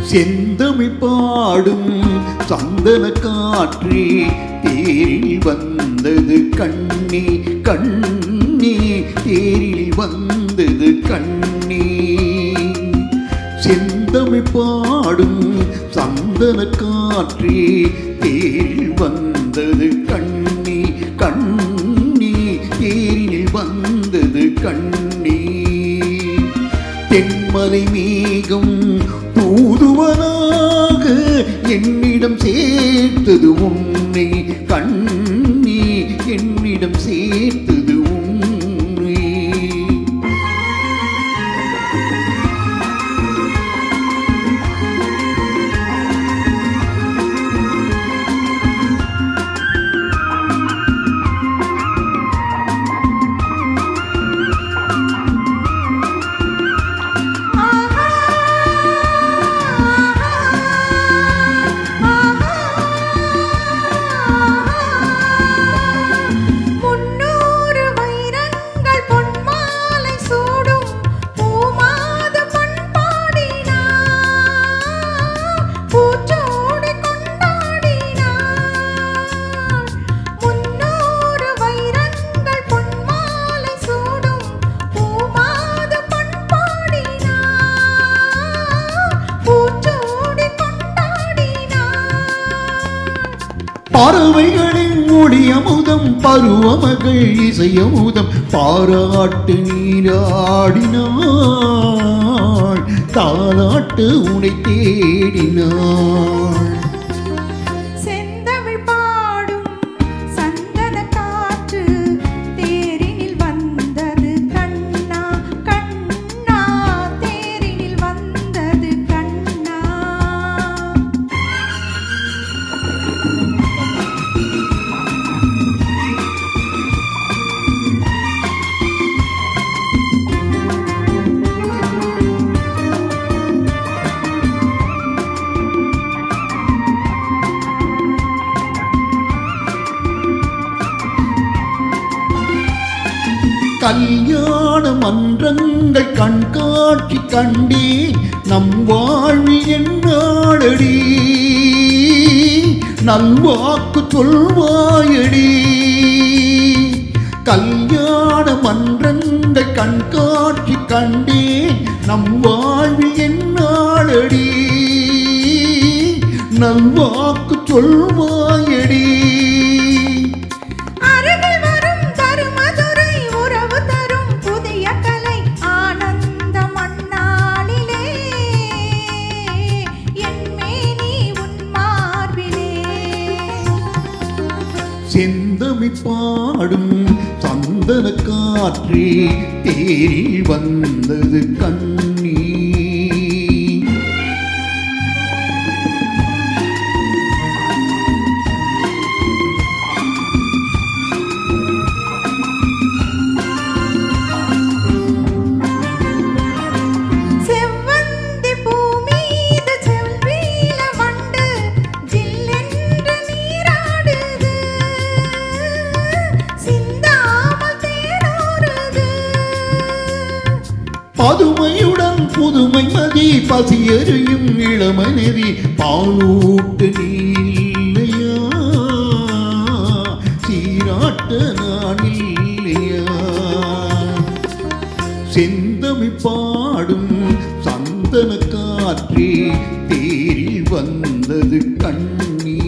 செந்தமிழ் பாடும் சந்தன காற்றே தேரில் வந்தது கண்ணே கண்ணே தேரில் வந்தது கண்ணே செந்தமிழ் பாடும் சந்தன காற்றே தேரில் வந்தது கண்ணே கண்ணே தேரில் வந்தது கண்ணே தென்மலை மேகம் தூதுவனாக என்னிடம் சேர்த்தது உன்னை கண்ணே என்னிடம் சேர்த்தது உன்னை பறவைகளின் மொழியமுதம் பருவமகள் இசையமுதம் பாராட்டு நீராடினாள் தாலாட்டு உனை தேடினாள் செந்தமிழ் பாடும் சந்தன காற்று தேரினில் வந்தது கண்ணா கண்ணா தேரினில் வந்தது கண்ணா கல்யாண மன்றங்கள் கண்காட்சி கண்டே நம் வாழ்வில் என்னாடடி நல்வாக்கு சொல்வாயடி கல்யாண மன்றங்கள் கண்காட்சி கண்டே நம் வாழ்வில் என்னாடடி நல்வாக்கு சொல்வாயடி செந்தமிழ் பாடும் சந்தன காற்றே தேரில் வந்தது கண்ணே பதுமையுடன் புதுமை மதி பசியறியும் இளமனதி பாலூட்டு நீல்லையா சீராட்ட நான் இல்லையா செந்தமிழ் பாடும் சந்தன காற்றே தேரில் வந்தது கண்ணே